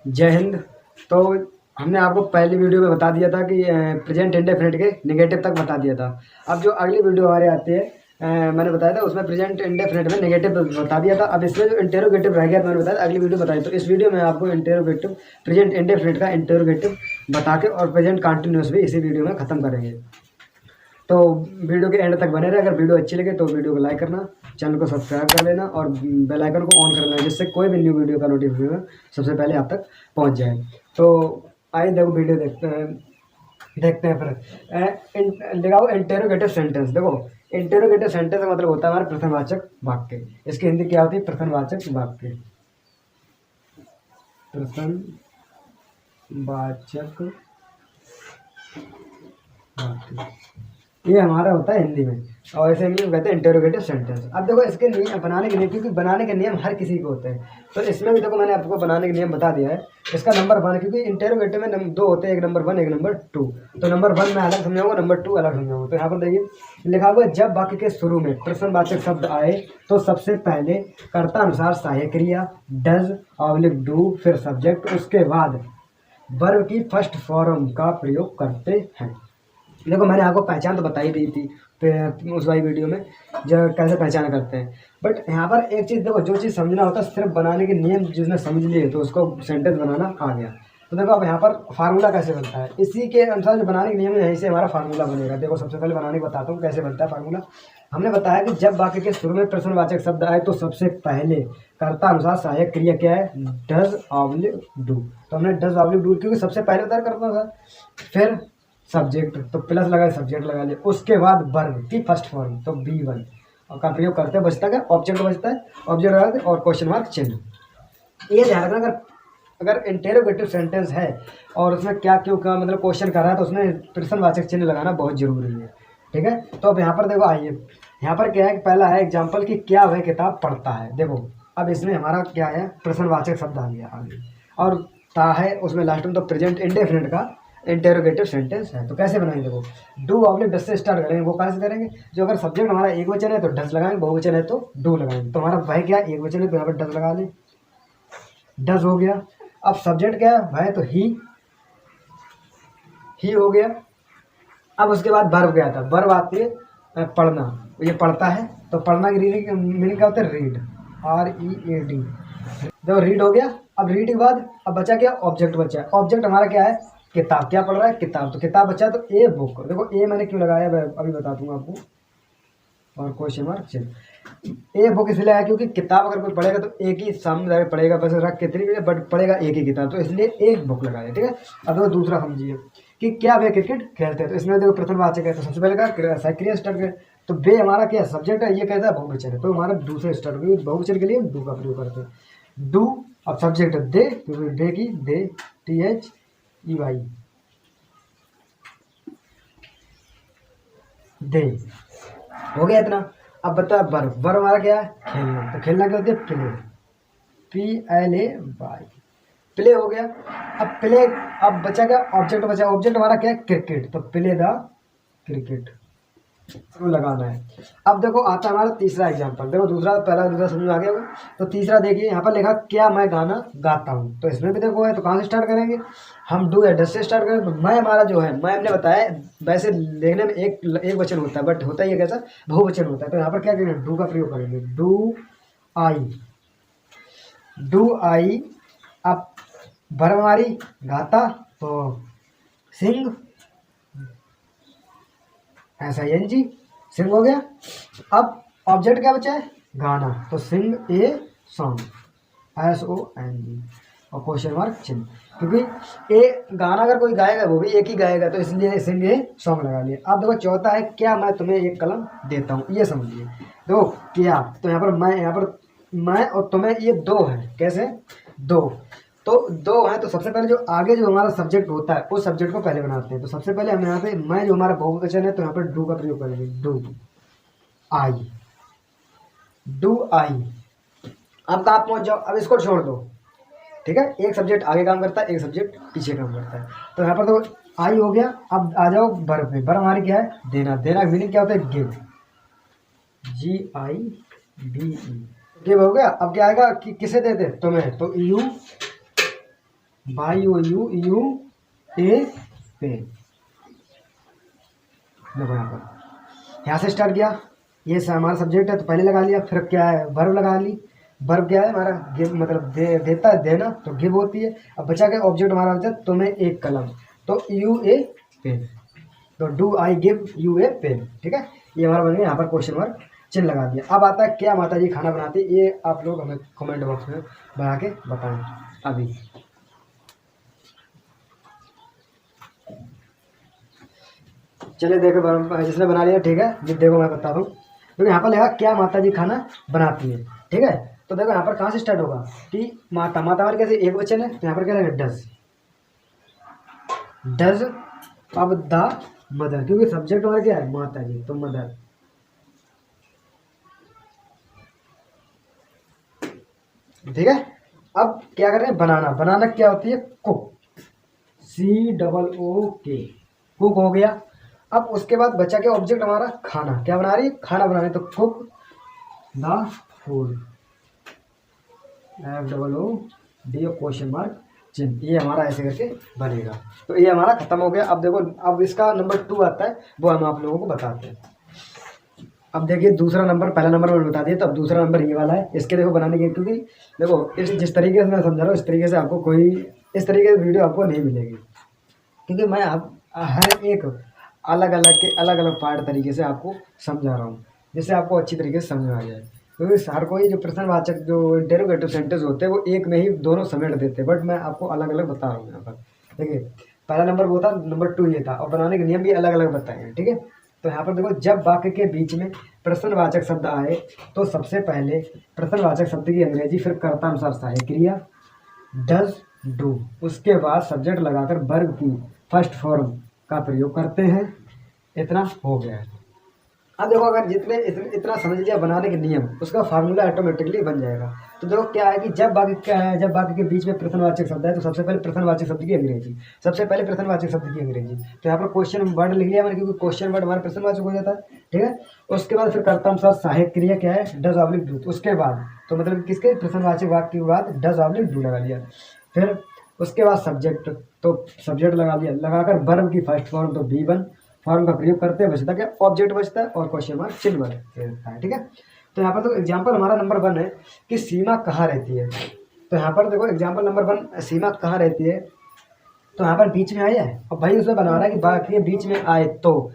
जय हिंद। तो हमने आपको पहली वीडियो में बता दिया था कि प्रेजेंट इंडेफिनिट के नेगेटिव तक बता दिया था। अब जो अगली वीडियो हमारे आती है मैंने बताया था उसमें प्रेजेंट इंडेफिनिट में नेगेटिव बता दिया था। अब इसमें जो इंटेरोगेटिव रह गया तो मैंने बताया अगली वीडियो बताई। तो इस वीडियो में आपको इंटेरोगेटिव प्रेजेंट इंडेफिनिट का इंटेरोगेटिव बता के और प्रेजेंट कंटिन्यूअस भी इसी वीडियो में ख़त्म करेंगे। तो वीडियो के एंड तक बने रहे। अगर वीडियो अच्छी लगे तो वीडियो को लाइक करना, चैनल को सब्सक्राइब कर लेना और बेल आइकन को ऑन कर लेना, जिससे कोई भी न्यू वीडियो का नोटिफिकेशन सबसे पहले आप तक पहुंच जाए। तो आइए देखो वीडियो देखते हैं फिर। लगाओ इंटेरोगेटिव सेंटेंस। देखो इंटेरोगेटिव सेंटेंस का मतलब होता है हमारा प्रश्नवाचक वाक्य। इसकी हिंदी क्या होती है? प्रश्नवाचक वाक्य। प्रश्नवाचक वाक्य ये हमारा होता है हिंदी में, और ऐसे इंग्लिश में कहते हैं इंटेरोगेटिव सेंटेंस। अब देखो इसके नियम बनाने के नियम, क्योंकि बनाने के नियम हर किसी को होते हैं, तो इसमें भी देखो मैंने आपको बनाने के नियम बता दिया है। इसका नंबर 1, क्योंकि इंटेरोगेटिव में 2 होते हैं, एक नंबर 1 एक नंबर 2। तो नंबर 1 में अलग समझाऊंगा, नंबर 2 अलग समझाऊंगा। तो यहाँ पर देखिए लिखा हुआ है, जब वाक्य के शुरू में प्रश्नवाचक शब्द आए तो सबसे पहले कर्ता अनुसार सहायक क्रिया डज/डू फिर सब्जेक्ट, उसके बाद वर्ब की फर्स्ट फॉर्म का प्रयोग करते हैं। देखो मैंने आपको पहचान तो बताई दी थी उस वाली वीडियो में, जो कैसे पहचान करते हैं। बट यहाँ पर एक चीज़ देखो, जो चीज़ समझना होता है सिर्फ बनाने के नियम जिसने समझ लिए तो उसको सेंटेंस बनाना आ गया। तो देखो अब यहाँ पर फार्मूला कैसे बनता है, इसी के अनुसार जो बनाने के नियम है यहीं से हमारा फार्मूला बनेगा। देखो सबसे पहले बनाने को बताता हूँ कैसे बनता है फार्मूला। हमने बताया कि जब वाक्य के शुरू में प्रश्नवाचक शब्द आए तो सबसे पहले कर्ता अनुसार सहायक क्रिया क्या है? डज/डू। तो हमने डज/डू क्योंकि सबसे पहले उतार करता था, फिर सब्जेक्ट तो प्लस लगाए, सब्जेक्ट लगा लिए, उसके बाद वर्ब की फर्स्ट फॉर्म तो B1 और का प्रयोग करते हैं। बचता क्या? ऑब्जेक्ट बचता है, ऑब्जेक्ट लगाते और क्वेश्चन मार्क चिन्ह। ये ध्यान रखना, अगर इंटेरोगेटिव सेंटेंस है और उसमें क्या क्यों का मतलब क्वेश्चन कर रहा है तो उसमें प्रश्नवाचक चिन्ह लगाना बहुत जरूरी है। ठीक है, तो अब यहाँ पर देखो आइए, यहाँ पर क्या है कि पहला है एग्जाम्पल कि क्या वह किताब पढ़ता है। देखो अब इसमें हमारा क्या है? प्रश्नवाचक शब्द आ गया आगे, और ता है उसमें लास्ट में, तो प्रेजेंट इंडेफिनिट का इंटेरोगेटिव सेंटेंस है। तो कैसे बनाएंगे? देखो डू/डस से स्टार्ट करेंगे। वो कैसे करेंगे? जो अगर सब्जेक्ट हमारा एक वचन है तो डस लगाएंगे, बहुवचन है तो डू लगाएंगे। तो हमारा भाई क्या एक वचन है तो यहाँ पर डस लगा लें, डस हो गया। अब सब्जेक्ट क्या है भाई? तो ही हो गया। अब उसके बाद वर्ब गया था, वर्ब आती है पढ़ना, ये पढ़ता है तो पढ़ना की मीनिंग क्या होता है? Read, READ। देखो रीड हो गया। अब रीड के बाद अब बचा क्या? ऑब्जेक्ट बचा। ऑब्जेक्ट हमारा क्या है? किताब। क्या पढ़ रहा है? किताब। तो किताब बचा तो ए बुक। देखो ए मैंने क्यों लगाया अभी बता दूंगा आपको, और क्वेश्चन मार्क चिन्ह। ए बुक इसलिए आया क्योंकि किताब अगर कोई पढ़ेगा तो एक ही सामने जाकर पढ़ेगा, बस रख कितनी भी बट पढ़ेगा एक ही किताब, तो इसलिए एक बुक लगाया। ठीक है, अब देखो दूसरा समझिए कि क्या वे क्रिकेट खेलते हैं। तो इसमें देखो प्रश्नवाचक है तो सबसे पहले का क्रिया स्टार्ट करें। तो बे हमारा क्या सब्जेक्ट है, ये कहता है बहुवचन है, तो हमारा दूसरे स्टार्ट करेंगे। बहुवचन के लिए डू का प्रयोग करते हैं। डू अब सब्जेक्ट दे, क्योंकि दे की दे THEY दे हो गया इतना। अब बता वर्ब। वर्ब हमारा क्या है? खेलना। तो खेलना क्या होती है? प्ले, PLAY, प्ले हो गया। अब प्ले, अब बचा क्या? ऑब्जेक्ट बचा। ऑब्जेक्ट हमारा क्या है? क्रिकेट, तो प्ले द क्रिकेट लगाना है। अब देखो आता हमारा तीसरा एग्जाम्पल। देखो दूसरा पहला दूसरा समझ में आ गया होगा। तो तीसरा देखिए यहाँ पर लिखा क्या मैं गाना गाता हूँ। तो इसमें भी देखो है, तो कहाँ से स्टार्ट करेंगे? हम डू या डस से स्टार्ट करें। तो मैं हमारा जो है, मैं हमने बताया वैसे देखने में एक वचन होता है, बट होता ही है कैसा? बहुवचन होता है। तो यहाँ पर क्या करेंगे? डू का प्रयोग करेंगे। Do I. अब वर्ब हमारी गाता तो सिंग, SING, सिंग हो गया। अब ऑब्जेक्ट क्या बचा है? गाना, तो सिंग ए सॉन्ग, SONG और क्वेश्चन मार्क चिन्ह, क्योंकि ए गाना अगर कोई गाएगा वो भी एक ही गाएगा, तो इसलिए सिंग ए सॉन्ग लगा लिया। अब देखो चौथा है क्या मैं तुम्हें एक कलम देता हूँ। ये समझिए, देखो क्या, तो यहाँ पर मैं और तुम्हें ये दो है। कैसे? दो, तो दो है। तो सबसे पहले जो आगे जो हमारा सब्जेक्ट होता है उस सब्जेक्ट को पहले बनाते हैं। तो सबसे पहले हम यहाँ पे मैं जो हमारा बहुवचन है तो यहाँ पर डू का प्रयोग करेंगे। Do I. अब कहाँ पहुँच जाओ? अब इसको छोड़ दो। ठीक है, एक सब्जेक्ट आगे काम करता है, एक सब्जेक्ट पीछे काम करता है। तो यहाँ पर तो आई हो गया। अब आ जाओ वर्ब पे। वर्ब हमारी क्या है? देना। देना मीनिंग क्या होता है? Give, GIVE। गिव हो गया। अब क्या आएगा कि किसे देते तुम्हें, तो you by O U you a pay. देखो यहाँ से स्टार्ट किया, ये हमारा सब्जेक्ट है तो पहले लगा लिया, फिर क्या है वर्ब लगा ली। वर्ब क्या है हमारा गिव, मतलब देता है देना, तो गिव होती है। अब बचा के ऑब्जेक्ट हमारा होता है तुम्हें एक कलम, तो यू ए पेन, तो do I give you a pen. ठीक है, ये हमारा बन गया। यहाँ पर क्वेश्चन मार्क चिन्ह लगा दिया। अब आता है क्या माता जी खाना बनाती है, ये आप लोग हमें कमेंट बॉक्स में बना के बताएं अभी। चलिए देखो, जिसने बना लिया ठीक है, ये देखो मैं बताता हूँ। देखो यहाँ पर लिखा क्या माता जी खाना बनाती है। ठीक है, तो देखो यहाँ पर कहाँ से स्टार्ट होगा कि माता, माता हमारे कैसे एक वचन है, तो यहाँ पर क्या लगेगा डज, डज। अब द मदर, क्योंकि सब्जेक्ट हमारा क्या है माता जी, तो मदर। ठीक है, अब क्या कर रहे हैं बनाना, बनाना क्या होती है कुक, COOK, कुक हो गया। अब उसके बाद बचा के ऑब्जेक्ट हमारा खाना, क्या बना रही है खाना बना रही है, तो cook the food, FOOD question mark चिन्ह, ये हमारा ऐसे करके बनेगा। तो ये हमारा खत्म हो गया। अब देखो, अब इसका नंबर 2 आता है, वो हम आप लोगों को बताते हैं। अब देखिए दूसरा नंबर, पहला नंबर मैंने बता दिया, तो अब दूसरा नंबर ये वाला है। इसके देखो बनाने के, क्योंकि देखो इस जिस तरीके से मैं समझा रहा हूँ, इस तरीके से आपको कोई इस तरीके की वीडियो आपको नहीं मिलेगी, क्योंकि मैं आप हर एक अलग अलग पार्ट तरीके से आपको समझा रहा हूँ, जिससे आपको अच्छी तरीके से समझ में आ जाए। क्योंकि हर कोई जो प्रश्नवाचक जो इंटरोगेटिव सेंटेंस होते हैं वो एक में ही दोनों समेट देते हैं, बट मैं आपको अलग अलग बता रहा हूँ यहाँ पर। देखिए पहला नंबर वो था, नंबर 2 ये था, और बनाने के नियम भी अलग अलग बताए हैं। ठीक है, तो यहाँ पर देखो, जब वाक्य के बीच में प्रश्नवाचक शब्द आए तो सबसे पहले प्रश्नवाचक शब्द की अंग्रेजी, फिर कर्ता अनुसार सहायक क्रिया डज डू, उसके बाद सब्जेक्ट लगाकर वर्ब की फर्स्ट फॉर्म का प्रयोग करते हैं। इतना हो गया है। अब देखो, अगर इतना समझ लिया बनाने के नियम, उसका फार्मूला ऑटोमेटिकली बन जाएगा। तो देखो क्या है कि जब वाक्य के बीच में प्रश्नवाचक शब्द है, तो सबसे पहले प्रश्नवाचक शब्द की अंग्रेजी, सबसे पहले प्रश्नवाचक शब्द की अंग्रेजी। तो यहाँ पर क्वेश्चन वर्ड लिख लिया मैंने, क्योंकि क्वेश्चन वर्ड हमारा प्रश्नवाचक हो जाता है। ठीक है, उसके बाद फिर कर्ता अनुसार सहायक क्रिया क्या है, डज ऑब्लिक डू। उसके बाद तो मतलब किसके प्रश्नवाचक वाक्य के बाद डज ऑब्लिक डू लगा लिया। फिर उसके बाद सब्जेक्ट, तो सब्जेक्ट लगा लिया, लगाकर वर्ब की फर्स्ट फॉर्म, तो B1 फॉर्म का प्रयोग करते हैं, बचता क्या ऑब्जेक्ट बचता है और क्वेश्चन मार्क चिन्ह बनता है। ठीक है, तो यहाँ पर तो एग्जाम्पल हमारा नंबर 1 है कि सीमा कहाँ रहती है। तो यहाँ पर देखो एग्जाम्पल नंबर 1, सीमा कहाँ रहती है, तो यहाँ पर बीच में आया है, और भाई उसमें बना रहा है कि बाकी बीच में आए तो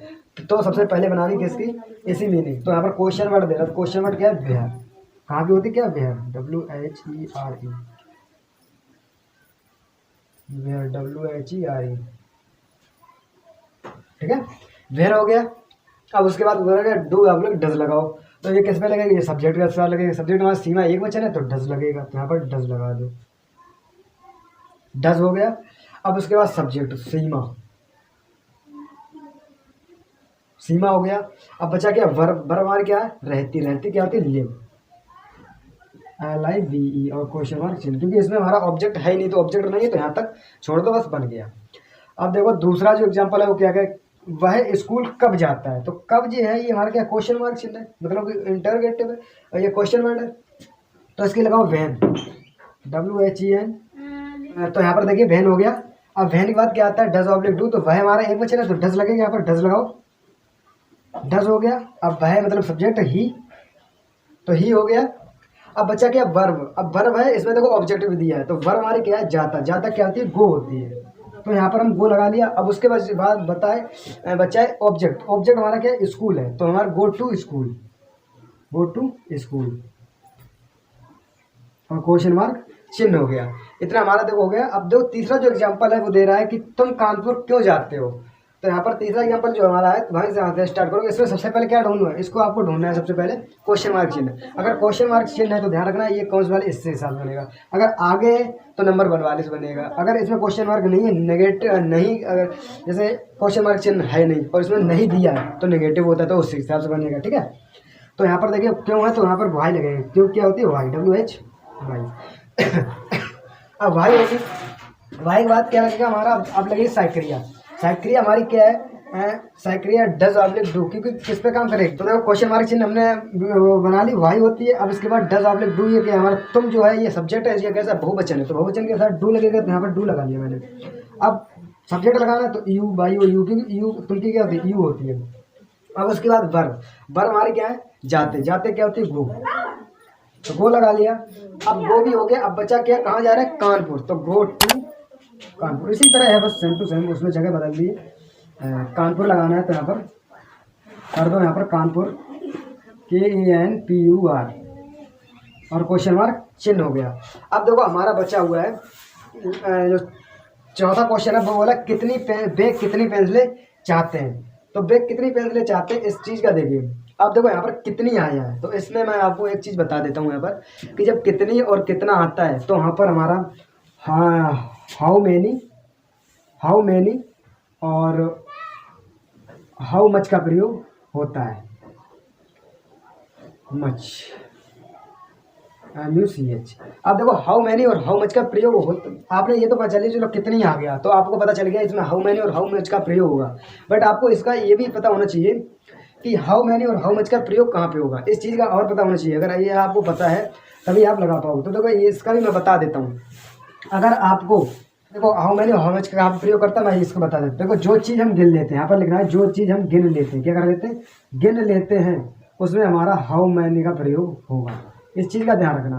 सबसे पहले बनानी किसकी, इसी मीनिंग। तो यहाँ पर क्वेश्चन वर्ड दे रहा है, तो क्वेश्चन वर्ड क्या है वेयर, कहाँ की होती है क्या वेयर, WHERE, वेयर WHERE। ठीक है, वेयर हो गया। अब उसके बाद बोलेगा डू, आप लोग डज लगाओ, तो ये किस पे लगेगा, ये सब्जेक्ट के साथ लगेगा। सब्जेक्ट हमारा सीमा एक वचन है तो डज लगेगा, तो यहाँ पर डज लगा दो, डज हो गया। अब उसके बाद सब्जेक्ट सीमा, सीमा हो गया। अब बचा क्या वर्ब, वर्ब हमारी क्या है रहती, रहती क्या होती है लिव, LIVE, और क्वेश्चन मार्क चिन्ह, क्योंकि इसमें हमारा ऑब्जेक्ट है ही नहीं, तो ऑब्जेक्ट नहीं है तो यहाँ तक छोड़ दो, बस बन गया। अब देखो दूसरा जो एग्जाम्पल है वो क्या है, वह स्कूल कब जाता है, तो कब जो है ये हमारा क्या क्वेश्चन मार्क चिन्ह है, मतलब कि इंटरोगेटिव है और ये क्वेश्चन वर्ड है, तो इसके लगाओ वैन, WHEN। तो यहाँ पर देखिए वैन हो गया। अब वैन के बाद क्या आता है डज ऑब्लिक डू, तो वह हमारा एक वचन है तो डज लगेगा, यहाँ पर डज लगाओ, डज हो गया। अब वह मतलब सब्जेक्ट ही, तो ही हो गया। अब बचा क्या वर्ब, अब वर्ब है, इसमें देखो ऑब्जेक्ट भी दिया है, तो वर्ब हमारी क्या है जाता, जाता क्या होती है गो होती है, तो यहाँ पर हम गो लगा लिया। अब उसके बाद बचा है ऑब्जेक्ट, ऑब्जेक्ट हमारा क्या है स्कूल है, तो हमारा go to school, go to school, और क्वेश्चन मार्क चिन्ह हो गया। इतना हमारा देखो हो गया। अब जो तीसरा जो एग्जांपल है वो दे रहा है कि तुम कानपुर क्यों जाते हो, तो यहाँ पर तीसरा एग्जांपल जो हमारा है वहीं से स्टार्ट करोगे। इसमें सबसे पहले क्या ढूंढना है, इसको आपको ढूंढना है सबसे पहले क्वेश्चन मार्क चिन्ह। अगर क्वेश्चन मार्क चिन्ह है तो ध्यान रखना ये कौन सा वाले इससे हिसाब बनेगा, अगर आगे है तो नंबर 42 बनेगा। अगर इसमें क्वेश्चन मार्क नहीं है, नेगेटिव नहीं, अगर जैसे क्वेश्चन मार्क चिन्ह है नहीं और इसमें नहीं दिया है तो नेगेटिव होता है, तो उस हिसाब से बनेगा। ठीक है, तो यहाँ पर देखिए क्यों है, तो यहाँ पर वाई लगेगा, क्यों क्या होती है वाई, WH वाई। अब वाई होगी, वाई के बाद क्या लगेगा हमारा, अब लगेगी साइक्रिया। साइक्रिया हमारी क्या है सक्रिय डज ऑब्लिक डू, क्योंकि किस पे काम करेगी। तो देखो क्वेश्चन मार्क चिन्ह हमने वो बना ली, वाई होती है। अब इसके बाद डज ऑब्लिक डू, ये क्या हमारा तुम जो है ये सब्जेक्ट है, ये कैसा बहुवचन है, तो बहुवचन के साथ डू लगेगा, तो यहाँ पर डू लगा लिया मैंने। अब सब्जेक्ट लगाना तो यू बाई ओ यू, क्योंकि यू तुम की क्या होती है, यू होती है। अब उसके बाद वर हमारी क्या है, जाते जाते क्या होती है, गो, तो गो लगा लिया। अब गो भी हो गया, अब बचा क्या, कहाँ जा रहा है, कानपुर, तो गो टू कानपुर। इसी तरह है, बस सेम टू सेम, उसमें जगह बदल दी। कानपुर लगाना है तो यहाँ पर कर दो, यहाँ पर कानपुर, KANPUR, और क्वेश्चन मार्क चिन्ह हो गया। अब देखो हमारा बचा हुआ है जो चौथा क्वेश्चन है, वो बोला कितनी बेग कितनी पेंसिलें चाहते हैं। तो बेग कितनी पेंसिलें चाहते हैं, इस चीज़ का देखिए। अब देखो यहाँ पर कितनी आया है, तो इसमें मैं आपको एक चीज़ बता देता हूँ यहाँ पर, कि जब कितनी और कितना आता है तो यहाँ पर हमारा हाउ मैनी और हाउ मच का प्रयोग होता है। Much, MUCH। अब देखो हाउ मैनी और हाउ मच का प्रयोग हो, आपने ये तो पता चलिए चलो कितनी आ गया, तो आपको पता चल गया इसमें हाउ मैनी और हाउ मच का प्रयोग होगा। बट आपको इसका ये भी पता होना चाहिए कि हाउ मैनी और हाउ मच का प्रयोग कहाँ पे होगा, इस चीज़ का और पता होना चाहिए। अगर ये आपको पता है तभी आप लगा पाओगे। तो देखो ये इसका भी मैं बता देता हूँ। अगर आपको देखो हाउ मैनी और हाउ मच का कहाँ प्रयोग करता है, मैं इसको बता देता हूँ। देखो जो चीज़ हम गिन लेते हैं, यहाँ पर लिखना है जो चीज़ हम गिन लेते हैं, क्या कर लेते हैं, गिन लेते हैं, उसमें हमारा हाउ मैनी का प्रयोग होगा। इस चीज़ का ध्यान रखना।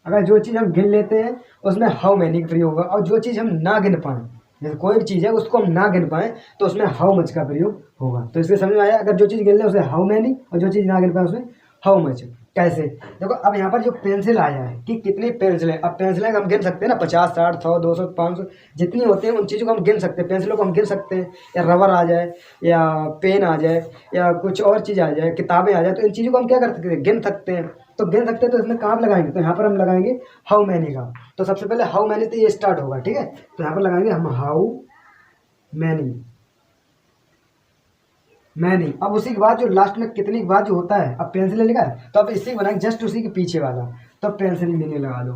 अगर जो चीज़ हम गिन लेते हैं उसमें हाउ मैनी का प्रयोग होगा, और जो चीज़ हम ना गिन पाएँ, जैसे कोई भी चीज़ है उसको हम ना गिन पाएँ तो उसमें हाउ मच का प्रयोग होगा। तो इसके समझ में आया, अगर जो चीज़ गिन ले उसमें हाउ मैनी, और जो चीज़ ना गिन पाए उसमें हाउ मच। कैसे, देखो अब यहाँ पर जो पेंसिल आया है कि कितनी पेंसिलें, अब पेंसिलें हम गिन सकते हैं ना, 50, 60, 100, 200, 500 जितनी होती हैं उन चीज़ों को हम गिन सकते हैं, पेंसिलों को हम गिन सकते हैं, या रबर आ जाए, या पेन आ जाए, या कुछ और चीज़ आ जाए, किताबें आ जाए, तो इन चीज़ों को हम क्या कर सकते हैं, गिन सकते हैं। तो गिन सकते हैं, तो इसमें कहाँ पर लगाएंगे, तो यहाँ पर हम लगाएंगे हाउ मैनी का। तो सबसे पहले हाउ मैनी से ये स्टार्ट होगा, ठीक है, तो यहाँ पर लगाएंगे हम हाउ मैनी। अब उसी के बाद जो लास्ट में कितनी के बाद जो होता है, अब पेंसिल लिखा है तो अब इसी को बनाएंगे जस्ट उसी के पीछे वाला, तो पेंसिल मीनिंग लगा दो,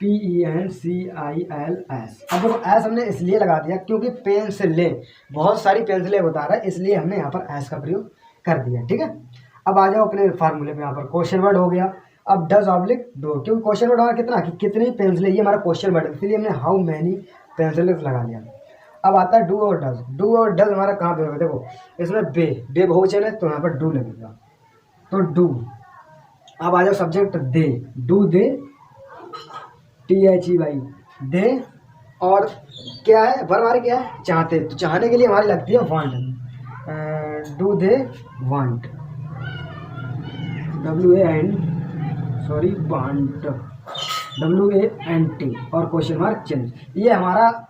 PENCILS। अब वो एस हमने इसलिए लगा दिया क्योंकि पेंसिलें, बहुत सारी पेंसिलें बता रहा है, इसलिए हमने यहाँ पर एस का प्रयोग कर दिया, ठीक है। अब आ जाओ अपने फार्मूले पे, यहाँ पर क्वेश्चन वर्ड हो गया। अब डज ऑब्लिक डू, क्योंकि क्वेश्चन वर्ड हमारा कितना कि कितनी पेंसिलें, ये हमारा क्वेश्चन वर्ड है, इसलिए हमने हाउ मैनी पेंसिलें लगा दिया। अब आता है डू और डज। डू और डज हमारा कहाँ पे होगा, देखो इसमें बे बहुवचन है तो यहाँ पर डू लगेगा, तो डू। अब आ जाओ subject they, do they, THEY दे, और क्या है वर्ब हमारे क्या है, चाहते, तो चाहने के लिए हमारी लगती है want, do they want, WANT, और क्वेश्चन मार्क चिन्ह। ये हमारा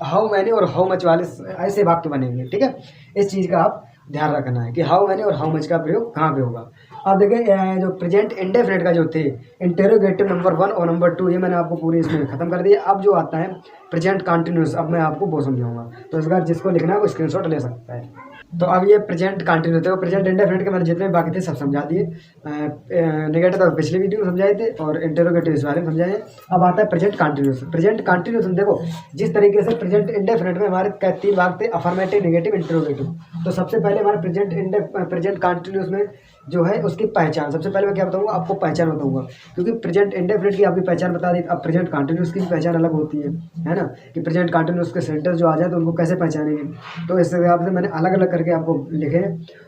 हाउ मैनी और हाउ मच वाले ऐसे वाक्य बनेंगे, ठीक है। इस चीज़ का आप ध्यान रखना है कि हाउ मैनी और हाउ मच का प्रयोग कहाँ पे होगा। अब देखें जो प्रेजेंट इंडेफिनिट का जो थे इंटेरोगेटिव नंबर 1 और नंबर 2, ये मैंने आपको पूरी इसमें ख़त्म कर दिया। अब जो आता है प्रेजेंट कंटिन्यूस, अब मैं आपको वो समझाऊंगा, तो इस बार जिसको लिखना है वो स्क्रीनशॉट ले सकता है। तो अब ये प्रेजेंट कंटिन्यूस थे, प्रेजेंट इंडेफिनिट के मैंने जितने बाकी थे सब समझा दिए। नेगेटिव तो पिछले वीडियो में समझाए थे और इंटेरोगेटिव इस बारे में समझाए। अब आता है प्रेजेंट कंटिन्यूस। प्रेजेंट कंटिन्यूस देखो जिस तरीके से प्रेजेंट इंडेफिनिट में हमारे 3 भाग थे, अफर्मेटिव, नेगेटिव, इंटेरोगेटिव। तो सबसे पहले हमारे प्रेजेंट कंटिन्यूस में जो है उसकी पहचान, सबसे पहले मैं क्या बताऊंगा, आपको पहचान बताऊंगा, क्योंकि प्रेजेंट इंडेफिनिट की आपकी पहचान बता दी। अब प्रेजेंट कंटिन्यूस की पहचान अलग होती है ना, कि प्रेजेंट कंटिन्यूस के सेंटेंस जो आ जाए तो उनको कैसे पहचानेंगे। तो इस हिसाब से मैंने अलग अलग करके आपको लिखे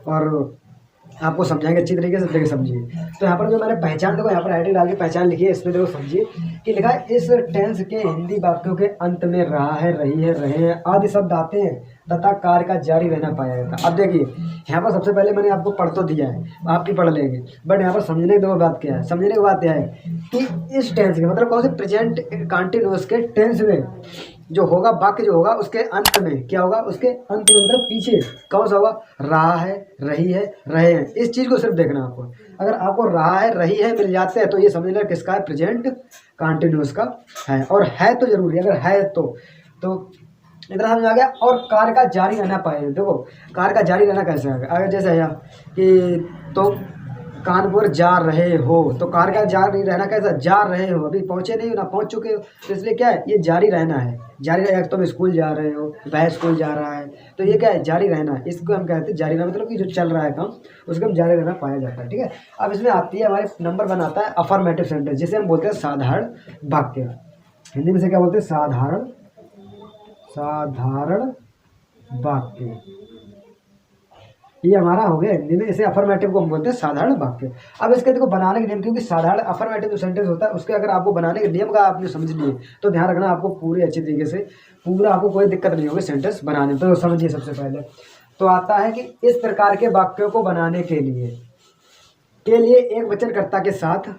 और आपको समझाएंगे अच्छी तरीके से, देखिए समझिए। तो यहाँ पर जो मैंने पहचान, देखो यहाँ पर आईडी डाल के पहचान लिखी है, इसमें देखो समझिए कि लिखा है इस टेंस के हिंदी वाक्यों के अंत में रहा है, रही है, रहे हैं आदि शब्द आते हैं तथा कार्य का जारी रहना पाया जाता है। अब देखिए यहाँ पर सबसे पहले मैंने आपको पढ़ तो दिया है, आप भी पढ़ लेंगे, बट यहाँ पर समझने की दो बात क्या है, समझने की बात यह है कि इस टेंस के मतलब कौन से प्रेजेंट कंटिन्यूअस के टेंस में जो होगा वाक्य जो होगा उसके अंत में क्या होगा, उसके अंत में मतलब पीछे कौन सा होगा, रहा है, रही है, रहे हैं। इस चीज़ को सिर्फ देखना आपको। अगर आपको रहा है, रही है मिल जाते हैं तो ये समझ लेना किसका है, प्रेजेंट कंटिन्यूअस का है। और है तो जरूरी, अगर है तो इतना समझ आ गया। और कार्य का जारी रहना पाए, देखो कार्य का जारी रहना कैसे आएगा, अगर जैसे है कि तो कानपुर जा रहे हो, तो कार का जा नहीं रहना कैसा, जा रहे हो, अभी पहुंचे नहीं हो ना पहुंच चुके हो, तो इसलिए क्या है ये जारी रहना है। जारी रहेगा, तुम स्कूल जा रहे हो, वह स्कूल जा रहा है, तो ये क्या है जारी रहना है। इसको हम कहते हैं जारी रहना, मतलब कि जो चल रहा है काम उसको हम जारी रहना पाया जाता है। ठीक है, अब इसमें आती है हमारे नंबर बनाता है अफर्मेटिव सेंटेंस, जिसे हम बोलते हैं साधारण वाक्य। हिंदी में से क्या बोलते हैं, साधारण वाक्य। ये हमारा हो गया हिंदी में, इसे अफर्मेटिव को हम बोलते हैं साधारण वाक्य। अब इसके देखो बनाने के नियम, क्योंकि साधारण अफर्मेटिव जो सेंटेंस होता है उसके अगर आपको बनाने के नियम का आपने समझ लिए तो ध्यान रखना आपको पूरी अच्छी तरीके से पूरा आपको कोई दिक्कत नहीं होगी सेंटेंस बनाने में। तो समझिए सबसे पहले तो आता है कि इस प्रकार के वाक्यों को बनाने के लिए एक वचनकर्ता के साथ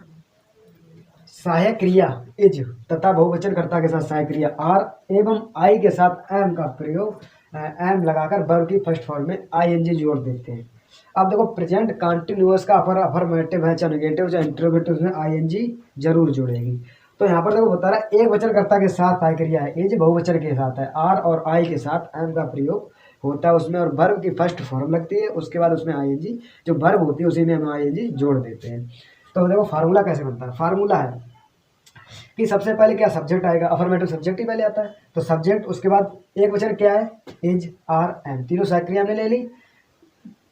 सहायक क्रिया इज तथा बहुवचनकर्ता के साथ सहायक क्रिया आर एवं आई के साथ एम का प्रयोग एम लगाकर वर्ब की फर्स्ट फॉर्म में आईएनजी जोड़ देते हैं। अब देखो प्रेजेंट कंटिन्यूअस का अफर्मेटिव है चाहे नेगेटिव चाहे इंटरोगेटिव, उसमें आईएनजी जरूर जुड़ेगी। तो यहाँ पर देखो बता रहा है एक वचनकर्ता के साथ सहायक क्रिया है, इज बहुवचन के साथ है, आर और आई के साथ एम का प्रयोग होता है उसमें, और वर्ब की फर्स्ट फॉर्म लगती है, उसके बाद उसमें आईएनजी जो वर्ब होती है उसी में हम आईएनजी जोड़ देते हैं। तो देखो फार्मूला कैसे बनता है, फार्मूला है कि सबसे पहले क्या सब्जेक्ट आएगा, अफर्मेटिव सब्जेक्ट ही पहले आता है, तो सब्जेक्ट, उसके बाद एक वचन क्या है इज आर एम, तीनों सक्रिया हमने ले ली,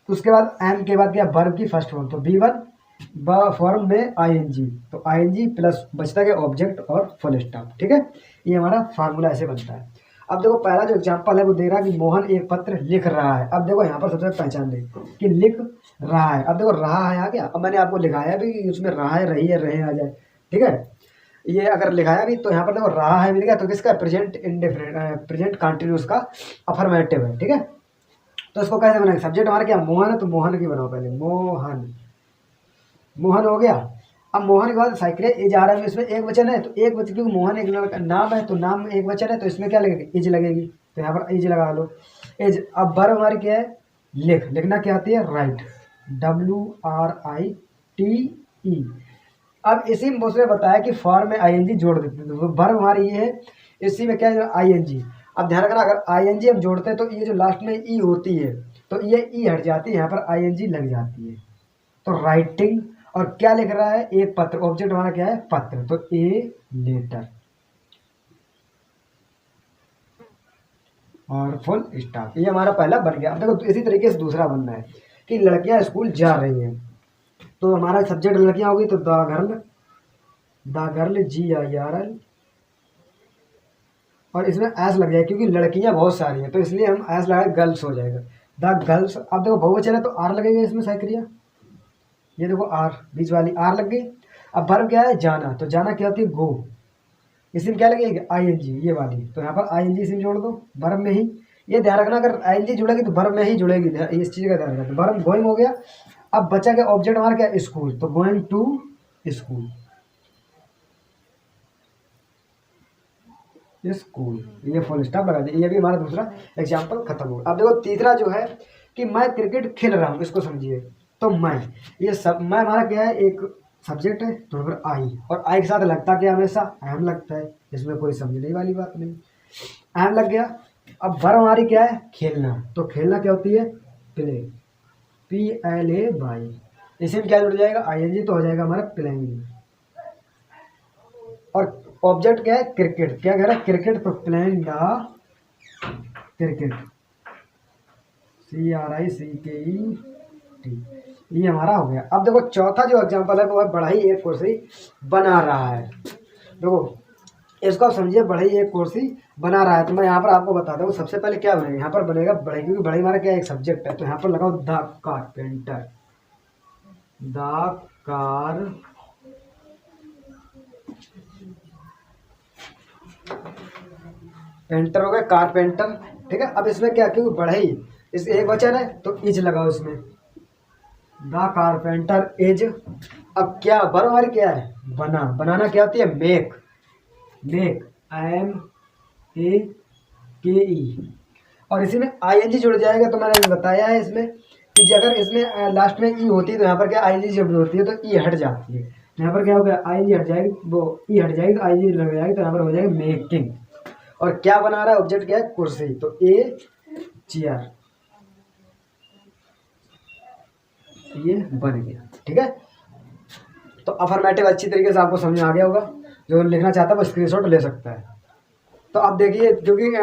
उसके बाद एम के बाद क्या वर्ब की फर्स्ट फॉर्म, तो B1 फॉर्म में आईएनजी, तो आईएनजी प्लस बचता है ऑब्जेक्ट और फुल स्टॉप। ठीक है, ये हमारा फार्मूला ऐसे बनता है। अब देखो पहला जो एग्जांपल है वो दे रहा है कि मोहन एक पत्र लिख रहा है। अब देखो यहाँ पर सबसे पहचान दे कि लिख रहा है, अब देखो रहा है आ गया, अब मैंने आपको लिखाया भी कि उसमें रहा है रही है रहे आ जाए। ठीक है, ये अगर लिखाया भी तो यहाँ पर देखो रहा है मिल गया, तो किसका प्रेजेंट इंडेफिनिट प्रेजेंट कंटिन्यूअस का अफर्मेटिव है। ठीक है, तो इसको कैसे बनाएंगे, सब्जेक्ट हमारा क्या मोहन है, तो मोहन की बनाओ पहले, मोहन हो गया। अब मोहन के बाद साइकिल एज आ रहा है, इसमें एक वचन है, तो एक वचन क्योंकि मोहन एक लड़का नाम है, तो नाम एक वचन है, तो इसमें क्या लगेगी एज लगेगी, तो यहाँ पर एज लगा लो एज। अब वर्ब हमारी क्या है लिखना क्या आती है राइट, WRITE। अब इसी में उसने बताया कि फॉर्म में आईएनजी जोड़ देते हैं, तो वर्ब हमारी ये है, इसी में क्या है आईएनजी। अब ध्यान रखना अगर आईएनजी हम जोड़ते हैं तो ये जो लास्ट में ई होती है तो ये ई हट जाती है, यहाँ पर आईएनजी लग जाती है। तो राइटिंग, और क्या लिख रहा है एक पत्र, ऑब्जेक्ट हमारा क्या है पत्र, तो ए लेटर और फुल स्टॉप, ये हमारा पहला बन गया। अब देखो इसी तरीके से दूसरा बनना है कि लड़कियां स्कूल जा रही हैं, तो हमारा सब्जेक्ट लड़कियां होगी, तो द गर्ल GIRL, और इसमें एस लग जाएगा क्योंकि लड़कियां बहुत सारी हैं, तो इसलिए हम एस लगाए गर्ल्स हो जाएगा, द गर्ल्स। अब देखो बहुवचन है तो आर लगेगा इसमें साइक्रिया, ये देखो आर बीच वाली आर लग गई। अब वर्ब क्या है जाना, तो जाना क्या होती है गो, इसी में क्या लगेगी आईएनजी ये वाली, तो यहाँ पर आईएनजी इसी में जोड़ दो वर्ब में ही। ये ध्यान रखना अगर आईएनजी जुड़ेगी तो वर्ब में ही जुड़ेगी, इस चीज़ का ध्यान रखना। तो वर्ब गोइंग हो गया, अब बचा क्या ऑब्जेक्ट हमारा क्या स्कूल, तो गोइंग टू स्कूल, स्कूल, ये फुल स्टॉप लगा दिया। ये भी हमारा दूसरा एग्जाम्पल खत्म हो गया। अब देखो तीसरा जो है कि मैं क्रिकेट खेल रहा हूँ, इसको समझिए। तो मैं, ये सब मैं हमारा क्या है एक सब्जेक्ट है, तो फिर आई, और आई के साथ लगता क्या हमेशा अहम लगता है, इसमें कोई समझने वाली बात नहीं, अहम लग गया। अब वर्ब हमारी क्या है खेलना, तो खेलना क्या होती है प्ले, PLAY, इसी में क्या जुड़ जाएगा आईएनजी, तो हो जाएगा हमारा प्लेइंग। और ऑब्जेक्ट क्या है क्रिकेट, क्या कह रहा है क्रिकेट, तो प्लेइंग द क्रिकेट, CRICKET, ये हमारा हो गया। अब देखो चौथा जो एग्जांपल है वो है बढ़ई एक कुर्सी बना रहा है। देखो इसको आप समझिए, बढ़ई एक कुर्सी बना रहा है, तो मैं यहाँ पर आपको बताता हूँ सबसे पहले क्या बनेगा, यहाँ पर बनेगा बढ़ई, क्योंकि बढ़ई हमारा क्या एक सब्जेक्ट है, तो यहाँ पर लगाओ द कारपेंटर, द पेंटर हो गया कारपेंटर। ठीक है, अब इसमें क्या क्योंकि बढ़ई इस एक वचन है तो इज लगाओ इसमें, द कारपेंटर इज। अब क्या वर्ब हमारी क्या है बनाना क्या होती है मेक, MEAKE, और इसी में आईएनजी जुड़ जाएगा। तो मैंने बताया है इसमें कि अगर इसमें लास्ट में ई होती है तो यहाँ पर क्या आईएनजी जब होती है तो ई हट जाती है, यहाँ पर क्या हो गया आईएनजी हट जाएगी, वो ई हट जाएगी तो आईएनजी लग जाएगी, तो यहाँ पर हो जाएगा मेकिंग। और क्या बना रहा है ऑब्जेक्ट क्या है कुर्सी, तो ए चेयर। ये बन गया। ठीक है, तो अफर्मेटिव अच्छी तरीके से आपको समझ में आ गया होगा। जो लिखना चाहता है वो स्क्रीनशॉट ले सकता है। तो अब देखिए, क्योंकि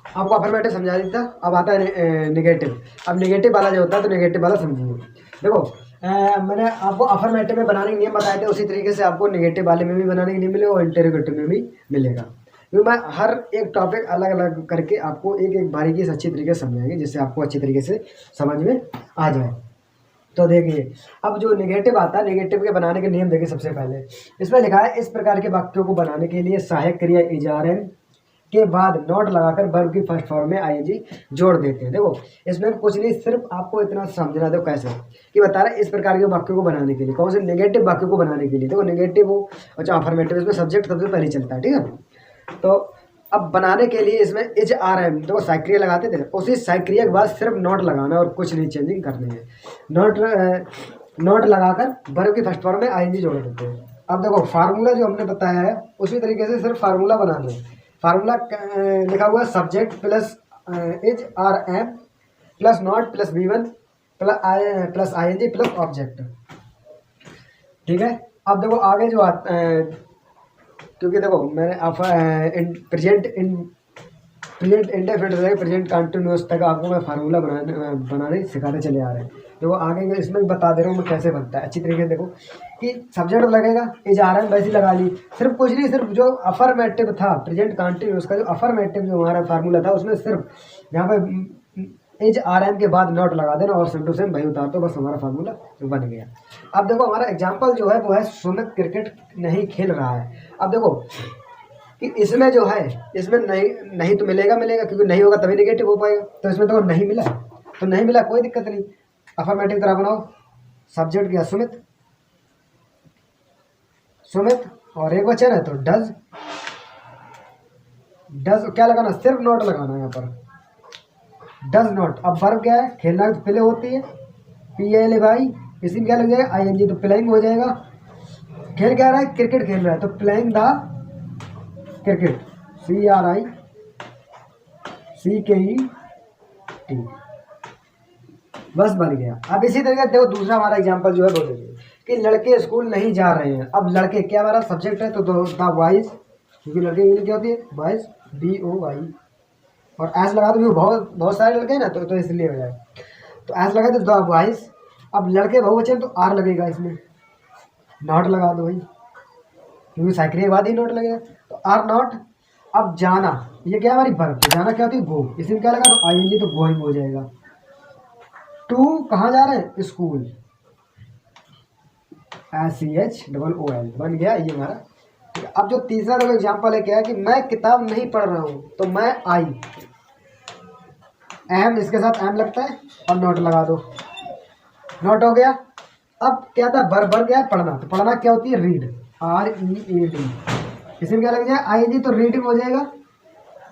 आपको अफर्मेटिव समझा दी था, अब आता है नेगेटिव। अब नेगेटिव वाला जो होता है तो नेगेटिव वाला समझिए। देखो मैंने आपको अफर्मेटिव में बनाने के नियम बताए थे, उसी तरीके से आपको नेगेटिव वाले में भी बनाने के नियम मिलेगा और इंटरोगेटिव में भी मिलेगा। क्योंकि मैं हर एक टॉपिक अलग अलग करके आपको एक एक बारीकी से अच्छी तरीके से समझाएंगे, जिससे आपको अच्छी तरीके से समझ में आ जाए। तो देखिए, अब जो नेगेटिव आता है, नेगेटिव के बनाने के नियम देखिए। सबसे पहले इसमें लिखा है, इस प्रकार के वाक्यों को बनाने के लिए सहायक क्रिया इज आर एम के बाद नॉट लगाकर वर्ब की फर्स्ट फॉर्म में आईएनजी जोड़ देते हैं। देखो इसमें कुछ नहीं, सिर्फ आपको इतना समझना दो कैसे कि बता रहा है इस प्रकार के वाक्यों को बनाने के लिए, कौन से नेगेटिव वाक्यों को बनाने के लिए। देखो नेगेटिव हो अच्छा अफर्मेटिव, इसमें सब्जेक्ट सबसे पहले चलता है। ठीक है, तो अब बनाने के लिए इसमें इज आर एम, देखो साइक्रिया लगाते थे, उसी साइक्रिया के बाद सिर्फ नॉट लगाना और कुछ नहीं चेंजिंग करनी है। नॉट लगाकर वर्ब की फर्स्ट फॉर्म में आईएनजी जोड़ देते हैं। अब देखो फार्मूला जो हमने बताया है उसी तरीके से सिर्फ फार्मूला बनाना है। फार्मूला लिखा हुआ है subject plus is are am plus not plus V1 plus ING plus object. ठीक है, अब देखो आगे जो क्योंकि देखो मैंने प्रेजेंट इंडेफिनिट प्रेजेंट कंटिन्यूअस तक आपको मैं फार्मूला बनाने सिखाते चले आ रहे हैं। देखो आगे इसमें बता दे रहा हूँ मैं कैसे बनता है अच्छी तरीके से। देखो कि सब्जेक्ट लगेगा, इज आर एम वैसे लगा ली, सिर्फ कुछ नहीं, सिर्फ जो अफर्मेटिव था प्रेजेंट कंटिन्यूअस का, जो अफर्मेटिव जो हमारा फार्मूला था उसमें सिर्फ यहाँ पे इज आर एम के बाद नॉट लगा देना और सेम टू सेम वही उतार दो, बस हमारा फार्मूला बन गया। अब देखो हमारा एग्जाम्पल जो है वो है सुमित क्रिकेट नहीं खेल रहा है। अब देखो कि इसमें जो है इसमें नहीं तो मिलेगा, क्योंकि नहीं होगा तभी नेगेटिव हो पाएगा। तो इसमें तो नहीं मिला, तो नहीं मिला कोई दिक्कत नहीं, अफर्मेटिव तरह बनाओ। सब्जेक्ट गया सुमित, और एक वचन है तो डज क्या लगाना, सिर्फ नॉट लगाना है यहाँ पर, डज नॉट। अब वर्ब क्या है, खेलना तो पहले होती है PLAY, इसी में क्या लग जाएगा ING, तो प्लेइंग हो जाएगा। खेल क्या रहा है, क्रिकेट खेल रहा है, तो प्लेइंग द क्रिकेट, CRICKET, बस बन गया। अब इसी तरीके देखो दूसरा हमारा एग्जांपल जो है वो देखिए कि लड़के स्कूल नहीं जा रहे हैं। अब लड़के क्या हमारा सब्जेक्ट है, तो द बॉयज, क्योंकि लड़के इंग्लिश क्या होती है बॉयज BOY, और एस लगा दो, बहुत सारे लड़के हैं ना, तो इसलिए हो जाए, तो एस लगा दो द बॉयज। अब लड़के बहुवचन तो आर लगेगा, इसमें नॉट लगा दो भाई, क्योंकि साइकिल के बाद ही नॉट लगेगा, तो आर नॉट। अब जाना, ये क्या हमारी वर्ब, जाना क्या होती है गो, इसमें क्या लगा तो ING, तो गोइंग हो जाएगा। टू कहाँ जा रहे हैं, स्कूल, SCHOOL बन गया ये हमारा। अब जो तीसरा देखो एग्जाम्पल है क्या है कि मैं किताब नहीं पढ़ रहा हूँ, तो मैं आई, एम इसके साथ एम लगता है और नॉट लगा दो, नॉट हो गया। अब क्या था वर्ब क्या पढ़ना, तो पढ़ना क्या होती है रीड, READ, इसमें क्या लग जाए ING, तो रीडिंग हो जाएगा।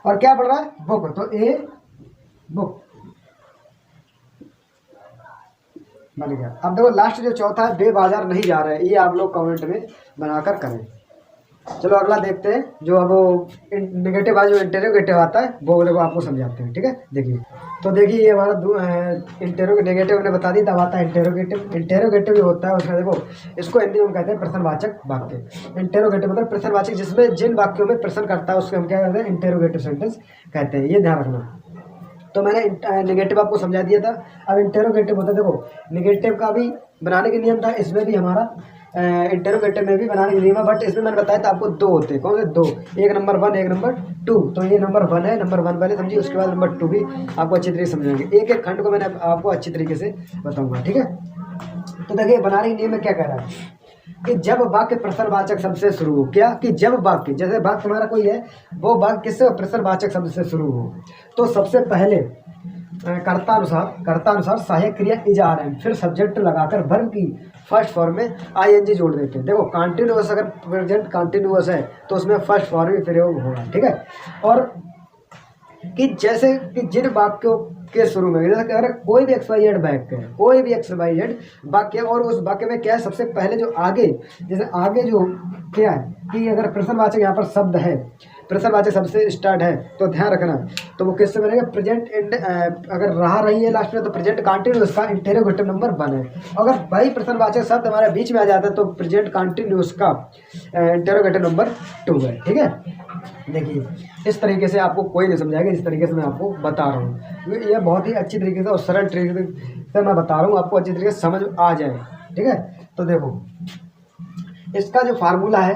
और क्या पढ़ रहा है बुक, तो ए बुक बन गया। अब देखो लास्ट जो चौथा है बे बाजार नहीं जा रहे हैं, ये आप लोग कमेंट में बनाकर करें। चलो अगला देखते हैं, जो अब नेगेटिव वाला जो इंटरोगेटिव आता है वो देखो आपको समझाते हैं। ठीक है, देखिए तो देखिए ये हमारा नेगेटिव ने बता दी, तब आता है इंटरोगेटिव। इंटरोगेटिव जो होता है उसमें देखो इसको हिंदी में हम कहते हैं प्रश्नवाचक वाक्य। इंटरोगेटिव मतलब प्रश्नवाचक, जिसमें जिन वाक्यों में प्रश्न करता है उसको हम क्या कहते हैं इंटरोगेटिव सेंटेंस कहते हैं, ये ध्यान रखना। तो मैंने नेगेटिव आपको समझा दिया था। अब इंटरोगेटिव होता है, देखो नेगेटिव का भी बनाने के नियम था, इसमें भी हमारा इंटरोगेटिव में भी बनाने के नियम है, बट इसमें मैंने बताया था आपको दो होते हैं। कौन से दो, एक नंबर 1 एक नंबर 2। तो ये नंबर 1 है, नंबर 1 पहले समझिए, उसके बाद नंबर 2 भी आपको अच्छी तरीके से समझाएंगे। एक एक खंड को मैंने आपको अच्छी तरीके से बताऊंगा। ठीक है, तो देखिए बनाने के नियम में क्या कह रहा है कि जब वाक्य प्रश्नवाचक शब्द से शुरू हो, क्या कि जब वाक्य, जैसे वाक्य हमारा कोई है वो वाक्य किससे प्रश्नवाचक शब्द से शुरू हो, तो सबसे पहले कर्ता अनुसार सहायक क्रिया इज आर एम, फिर सब्जेक्ट लगाकर वर्ब की फर्स्ट फॉर्म में ING जोड़ देते हैं। देखो कंटिन्यूअस, अगर प्रेजेंट कंटिन्यूअस है तो उसमें फर्स्ट फॉर्म ही प्रयोग होगा। ठीक है, और कि जैसे कि जिन वाक्यों के शुरू में, जैसे अगर कोई भी XYZ वाक्य है, कोई भी XYZ वाक्य, और उस वाक्य में क्या है सबसे पहले जो आगे, जैसे आगे जो क्या है कि अगर प्रश्नवाचक यहाँ पर शब्द है प्रश्नवाचक शब्द से स्टार्ट है तो ध्यान रखना, तो वो किससे बनेगा, प्रेजेंट एंड, अगर रहा रही है लास्ट में तो प्रेजेंट कंटिन्यूअस का इंटेरोगेटिव नंबर 1 है। अगर वही प्रश्नवाचक शब्द हमारे बीच में आ जाता है तो प्रेजेंट कंटिन्यूअस का इंटेरोगेटिव नंबर 2 है। ठीक है, देखिए इस तरीके से आपको कोई नहीं समझाएगा, इस तरीके से मैं आपको बता रहा हूँ। ये बहुत ही अच्छी तरीके से और सरल तरीके से मैं बता रहा हूँ, आपको अच्छी तरीके से समझ आ जाए। ठीक है, तो देखो इसका जो फार्मूला है,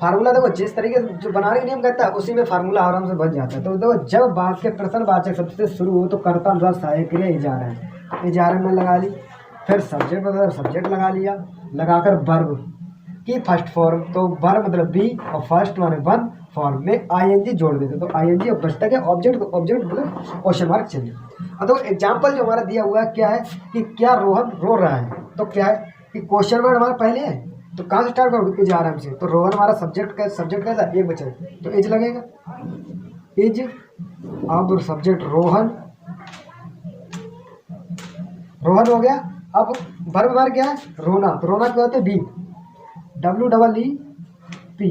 फार्मूला देखो जिस तरीके से जो बनाने का नियम कहता है उसी में फार्मूला आराम से बन जाता है। तो देखो जब वाक्य प्रश्नवाचक शब्द से शुरू हो तो कर्ता अनुसार सहायक क्रिया इजारा है, इजारा में लगा ली, फिर सब्जेक्ट मतलब सब्जेक्ट लगा लिया, लगाकर वर्ब की फर्स्ट फॉर्म, तो वर्ब मतलब बी और फर्स्ट माने 1 फॉर्म में आईएनजी जोड़ देते, तो आईएनजी और बचता क्या ऑब्जेक्ट, ऑब्जेक्ट मतलब क्वेश्चन मार्क चाहिए। अब तो एग्जाम्पल जो हमारा दिया हुआ है क्या है कि क्या रोहन रो रहा है, तो क्या है कि क्वेश्चन वर्ड हमारा पहले है, तो कहाँ से स्टार्ट करोगे, इज आराम से, तो रोहन हमारा सब्जेक्ट का, सब्जेक्ट कैसा एक बचा तो इज लगेगा, इज। अब सब्जेक्ट रोहन, रोहन हो गया। अब वर्ब हमारा क्या है रोना, तो रोना क्या होता है बी, WEEP,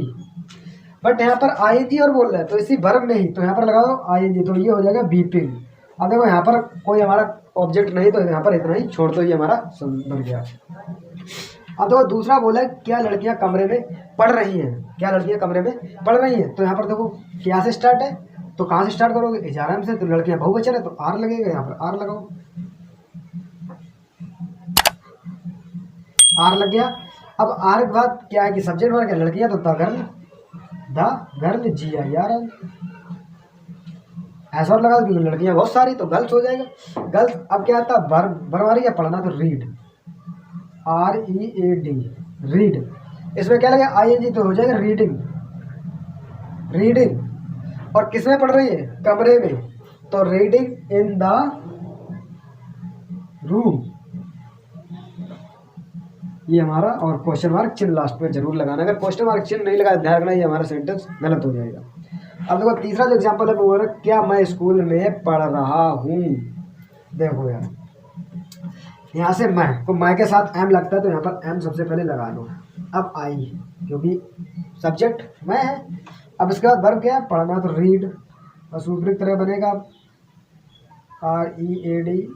बट यहाँ पर आईएनजी और बोल रहा है तो इसी वर्ब में ही, तो यहाँ पर लगा दो आईएनजी, तो ये हो जाएगा बीपिंग। अब देखो यहाँ पर कोई हमारा ऑब्जेक्ट नहीं, तो यहाँ पर इतना ही छोड़ दो, ये हमारा बन गया। अब देखो दूसरा बोला है क्या लड़कियां कमरे में पढ़ रही हैं, क्या लड़कियां कमरे में पढ़ रही हैं, तो यहाँ पर देखो क्या से स्टार्ट है, तो कहाँ से स्टार्ट करोगे, इजारा से, तो लड़कियां बहुवचन है तो आर लगेगा, यहाँ पर आर लगाओ, आर लग गया। अब आर के बाद क्या है कि सब्जेक्ट वर्ग क्या लड़कियां, तो द गर्ल GIRL, ऐसा और लगा दो क्योंकि लड़कियां बहुत सारी, तो गर्ल्स हो जाएगा, गर्ल्स। अब क्या आता है वर्ब आ रही है पढ़ना, तो रीड, READ, रीड, इसमें क्या लगेगा ING, तो हो जाएगा रीडिंग, रीडिंग। और किस में पढ़ रही है, कमरे में, तो रीडिंग इन द रूम, ये हमारा। और क्वेश्चन मार्क चिन्ह लास्ट में जरूर लगाना, अगर क्वेश्चन मार्क चिन्ह नहीं लगाया ध्यान रखना, ये हमारा सेंटेंस गलत हो जाएगा। अब देखो तीसरा जो एग्जांपल है वो है क्या मैं स्कूल में पढ़ रहा हूँ, देखो यार यहाँ से मैं, तो मैं के साथ एम लगता है तो यहाँ पर एम सबसे पहले लगा लो। अब आई क्योंकि सब्जेक्ट मैं है, अब इसके बाद वर्ब क्या है पढ़ना, तो रीड, और सूत्र की तरह बनेगा READING,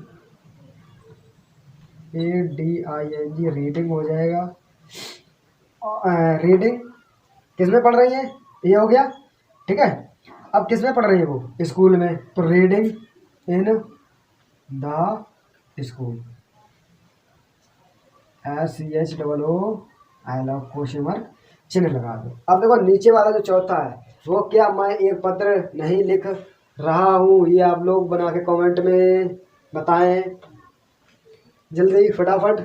रीडिंग हो जाएगा। रीडिंग किस में पढ़ रही है, ये हो गया। ठीक है, अब किस में पढ़ रही है वो, स्कूल में, तो reading in the school, SCHOOL question mark चिन्ह लगा दो। अब देखो नीचे वाला जो चौथा है वो क्या मैं एक पत्र नहीं लिख रहा हूँ, ये आप लोग बना के कमेंट में बताएं जल्दी फटाफट।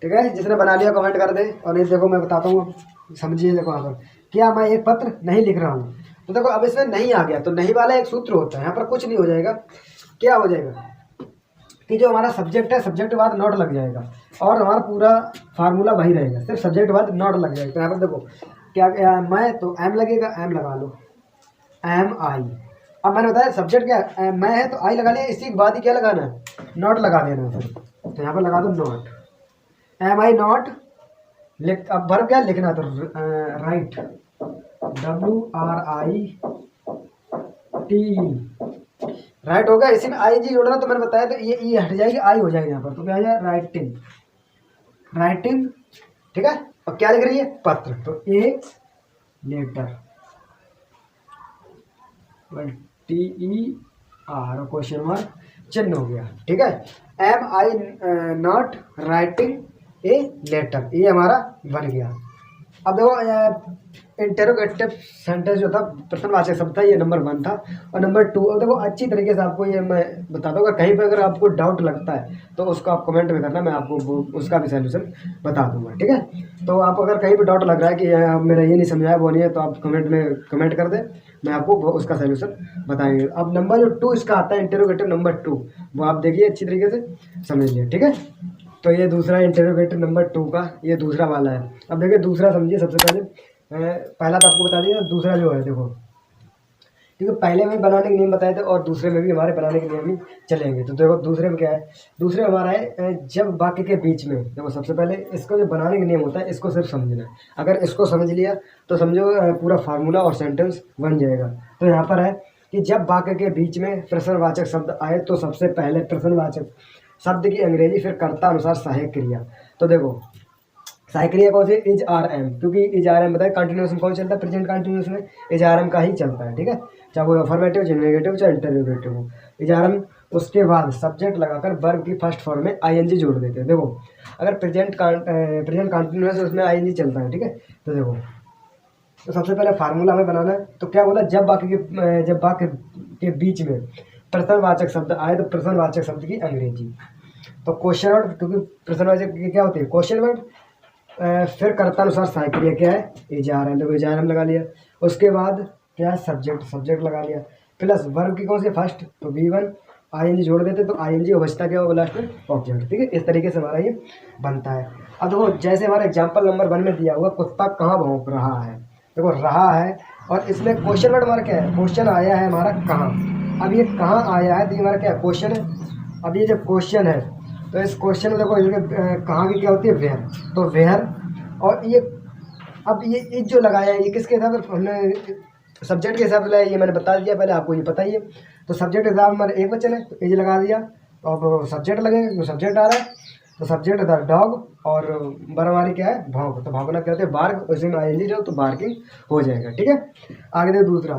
ठीक है, जिसने बना लिया कमेंट कर दे, और नहीं देखो मैं बताता हूँ, समझिए। देखो यहाँ पर क्या मैं एक पत्र नहीं लिख रहा हूँ, तो देखो अब इसमें नहीं आ गया, तो नहीं वाला एक सूत्र होता है, यहाँ पर कुछ नहीं हो जाएगा। क्या हो जाएगा कि जो हमारा सब्जेक्ट है, सब्जेक्ट के बाद नॉट लग जाएगा, और हमारा पूरा फार्मूला वही रहेगा, सिर्फ सब्जेक्ट के बाद नॉट लग जाएगा। तो यहाँ पर देखो क्या मैं, तो एम लगेगा, एम लगा लो, MI। अब मैंने बताया सब्जेक्ट क्या मैं है, तो आई लगा लिया, इसी के बाद ही क्या लगाना है, नॉट लगा देना फिर, तो यहाँ पर लगा दो नॉट, MI नॉट लिख। अब वर्ब क्या लिखना, तो राइट, WRITE, राइट हो गया। इसी में ING जोड़ना, तो मैंने बताया, तो ये हट जाएगी, आई हो जाएगी यहाँ पर, तो क्या हो जाएगा राइटिंग, राइटिंग। ठीक है, अब क्या लिख रही है पत्र, तो एक लेटर, TER क्वेश्चन मार्क चिन्ह हो गया। ठीक है, MI not writing a letter, ये हमारा बन गया। अब देखो इंटेरोगेटिव सेंटेंस जो था प्रश्नवाचक शब्द था, ये नंबर 1 था, और नंबर 2। अब देखो अच्छी तरीके से आपको ये मैं बता दूँगा, कहीं पर अगर आपको डाउट लगता है तो उसको आप कमेंट में करना, मैं आपको उसका भी सलूशन बता दूंगा। ठीक है, तो आप अगर कहीं पर डाउट लग रहा है कि मेरा ये नहीं समझाया वो नहीं है, तो आप कमेंट में कमेंट कर दें, मैं आपको उसका सलूशन बताएंगे। अब नंबर जो 2 इसका आता है इंटेरोगेटिव नंबर 2, वो आप देखिए अच्छी तरीके से समझ लिए। ठीक है, तो ये दूसरा इंटेरोगेटिव नंबर 2 का ये दूसरा वाला है। अब देखिए दूसरा समझिए, सबसे पहले पहला तो आपको बता दिया, दूसरा जो है देखो क्योंकि पहले में बनाने के नियम बताए थे और दूसरे में भी हमारे बनाने के नियम भी चलेंगे। तो देखो दूसरे में क्या है, दूसरे में हमारा है जब वाक्य के बीच में, देखो सबसे पहले इसको जो बनाने का नियम होता है इसको सिर्फ समझना है। अगर इसको समझ लिया तो समझो पूरा फार्मूला और सेंटेंस बन जाएगा। तो यहाँ पर है कि जब वाक्य के बीच में प्रश्नवाचक शब्द आए तो सबसे पहले प्रश्नवाचक शब्द की अंग्रेजी फिर कर्ता अनुसार सहायक क्रिया। तो देखो सहायक क्रिया कौन सी, इज आर एम, क्योंकि इज आर एम बताए कंटिन्यूस में कौन चलता है, प्रेजेंट कंटिन्यूस में इज आर एम का ही चलता है। ठीक है, चाहे वो अफर्मेटिव चाहे नेगेटिव चाहे इंटरोगेटिव हो, इज आर एम। उसके बाद सब्जेक्ट लगाकर वर्ब की फर्स्ट फॉर्म में आईएनजी जोड़ देते हैं। देखो अगर प्रेजेंट कंटिन्यूस है उसमें आईएनजी चलता है। ठीक है, तो देखो तो सबसे पहले फार्मूला हमें बनाना है। तो क्या बोला, जब वाक्य के बीच में प्रश्नवाचक शब्द आए तो प्रश्नवाचक शब्द की अंग्रेजी। तो क्वेश्चन वर्ड, क्योंकि प्रश्नवाचक क्या होती है, क्वेश्चन वर्ड। फिर कर्तानुसार सहायक क्रिया क्या है, इज आर एम, देखो इज आर एम लगा लिया। उसके बाद क्या है, सब्जेक्ट लगा लिया, प्लस वर्ब की कौन सी फर्स्ट, तो V1 आईएनजी जोड़ देते तो आईएनजी बचता क्या होगा लास्ट में, ऑब्जेक्ट। ठीक है, इस तरीके से हमारा ये बनता है। अब देखो जैसे हमारा एग्जाम्पल नंबर 1 में दिया हुआ, कुत्ता कहाँ भौंक रहा है, देखो रहा है और इसमें क्वेश्चन वर्ड हमारा क्या है, क्वेश्चन आया है हमारा कहाँ। अब ये कहाँ आया है तो ये हमारा क्या है, क्वेश्चन है। अब ये जब क्वेश्चन है तो इस क्वेश्चन में देखो कहाँ की क्या होती है, वेयर, तो वेयर। और ये अब ये इज जो लगाया है ये किसके हिसाब से, हमने सब्जेक्ट के हिसाब से लगाया, ये मैंने बता दिया पहले, आपको ये पता ही है। तो सब्जेक्ट के हिसाब में एक वचन है तो इज लगा दिया, और सब्जेक्ट लगेगा क्योंकि सब्जेक्ट आ रहा है। तो सब्जेक्ट था डॉग और वर्ब हमारी क्या है, भौंक, तो भौंकना क्या होता है, बार्क, उसी में आईएनजी जो तो बार्किंग हो जाएगा। ठीक है, आगे देखो दूसरा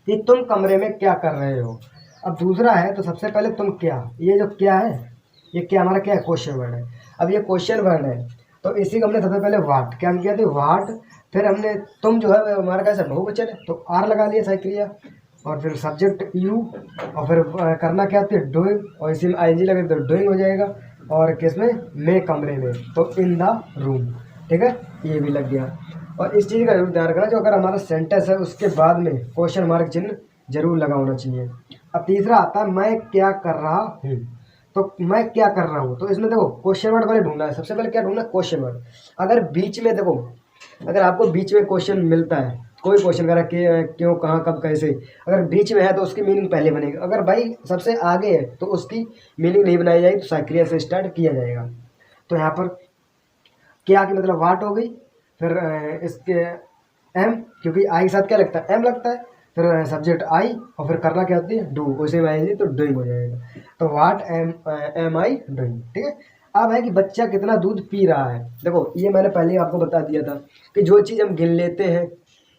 कि तुम कमरे में क्या कर रहे हो। अब दूसरा है तो सबसे पहले तुम क्या, ये जो क्या है ये क्या हमारा क्या है, क्वेश्चन वर्ड है। अब ये क्वेश्चन वर्ड है तो इसी को हमने सबसे पहले वाट क्या किया था, वाट। फिर हमने तुम जो है हमारा कैसा बहुवचन है तो आर लगा लिया सहायक क्रिया, और फिर सब्जेक्ट यू, और फिर करना क्या होती है, डूइंग, और इसी में आईएनजी लगे तो डूइंग हो जाएगा। और किसमें, मैं कमरे में, तो इन द रूम। ठीक है, ये भी लग गया। और इस चीज़ का जरूर ध्यान रखना, जो अगर हमारा सेंटेंस है उसके बाद में क्वेश्चन मार्क चिन्ह जरूर लगा होना चाहिए। अब तीसरा आता है मैं क्या कर रहा हूँ। तो मैं क्या कर रहा हूँ, तो इसमें देखो क्वेश्चन वर्ड पहले ढूंढना है। सबसे पहले क्या ढूंढना है, क्वेश्चन वर्ड। अगर बीच में देखो, अगर आपको बीच में क्वेश्चन मिलता है, कोई क्वेश्चन करा कि क्यों, कहाँ, कब, कैसे, अगर बीच में है तो उसकी मीनिंग पहले बनेगी। अगर भाई सबसे आगे है तो उसकी मीनिंग नहीं बनाई जाएगी, तो सहायक क्रिया से स्टार्ट किया जाएगा। तो यहाँ पर क्या की मतलब वाट हो गई, फिर इसके एम, क्योंकि आई के साथ क्या लगता है, एम लगता है, फिर सब्जेक्ट आई, और फिर करना क्या होती है, डू, उसी में आएगी तो डूइंग हो जाएगा। तो वाट एम आई डूइंग। ठीक है, अब है कि बच्चा कितना दूध पी रहा है। देखो ये मैंने पहले ही आपको बता दिया था कि जो चीज़ हम गिन लेते हैं,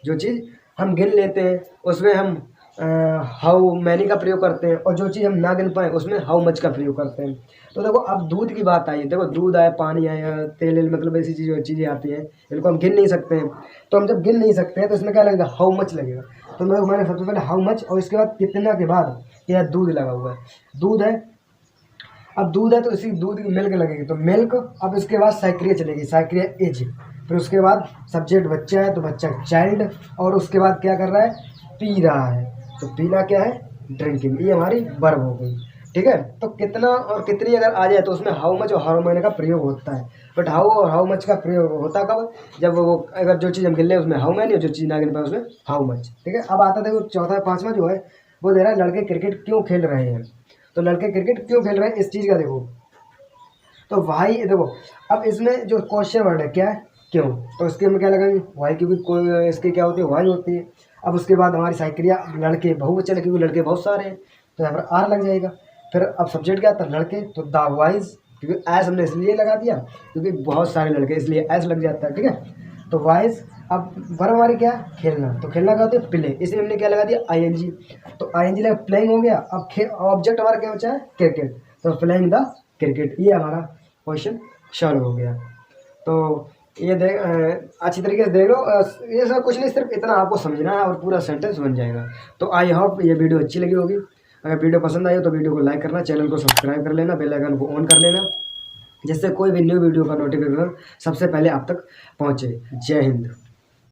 जो चीज़ हम गिन लेते हैं उसमें हम हाउ मैनी का प्रयोग करते हैं, और जो चीज़ हम ना गिन पाएँ उसमें हाउ मच का प्रयोग करते हैं। तो देखो अब दूध की बात आई है, देखो दूध आया, पानी आया, तेल, मतलब ऐसी चीज़ें आती हैं, इनको हम गिन नहीं सकते हैं। तो हम जब गिन नहीं सकते हैं तो इसमें क्या लगेगा, हाउ मच लगेगा। तो मैंने सबसे पहले हाउ मच, और इसके बाद कितना के बाद यह दूध लगा हुआ है, दूध है। अब दूध है तो इसी दूध की मिल्क लगेगी, तो मिल्क। अब इसके बाद सहायक क्रिया चलेगी, सहायक क्रिया इज। फिर उसके बाद सब्जेक्ट बच्चा है तो बच्चा चाइल्ड, और उसके बाद क्या कर रहा है, पी रहा है, तो पीना क्या है, ड्रिंकिंग। ये हमारी वर्ब हो गई। ठीक है, तो कितना और कितनी अगर आ जाए तो उसमें हाउ मच और हाउ मैनी का प्रयोग होता है। बट हाउ और हाउ मच का प्रयोग होता कब, जब वो अगर जो चीज़ हम गिन ले उसमें हाउ मैनी, और जो चीज़ ना गिन पाए उसमें हाउ मच। ठीक है, अब आता देखो चौथा पाँचवा जो है वो दे रहा है लड़के क्रिकेट क्यों खेल रहे हैं। तो लड़के क्रिकेट क्यों खेल रहे हैं, इस चीज़ का देखो, तो भाई देखो अब इसमें जो क्वेश्चन वर्ड है क्या है, क्यों, तो इसके में क्या लगाएंगे, वाई, क्योंकि कोई इसकी क्या होती है, वाई होती है। अब उसके बाद हमारी सहायक क्रिया लड़के बहुवचन है, क्योंकि लड़के बहुत सारे हैं तो यहाँ पर आर लग जाएगा। फिर अब सब्जेक्ट क्या था, लड़के, तो द वाइज, क्योंकि एस हमने इसलिए लगा दिया क्योंकि बहुत सारे लड़के, इसलिए एस लग जाता है। ठीक है, तो वाइज। अब वर्ब हमारी क्या है, खेलना, तो खेलना क्या होता है, प्ले, इसलिए हमने क्या लगा दिया, आईएनजी। तो आईएनजी लगा प्लेइंग हो गया। अब ऑब्जेक्ट हमारा क्या बचा है, क्रिकेट, तो प्लेइंग द क्रिकेट। ये हमारा क्वेश्चन सॉल्व हो गया। तो ये अच्छी तरीके से देख लो, ये सब कुछ नहीं, सिर्फ इतना आपको समझना है और पूरा सेंटेंस बन जाएगा। तो आई होप ये वीडियो अच्छी लगी होगी। अगर वीडियो पसंद आई हो तो वीडियो को लाइक करना, चैनल को सब्सक्राइब कर लेना, बेल आइकन को ऑन कर लेना, जिससे कोई भी न्यू वीडियो का नोटिफिकेशन सबसे पहले आप तक पहुँचे। जय हिंद।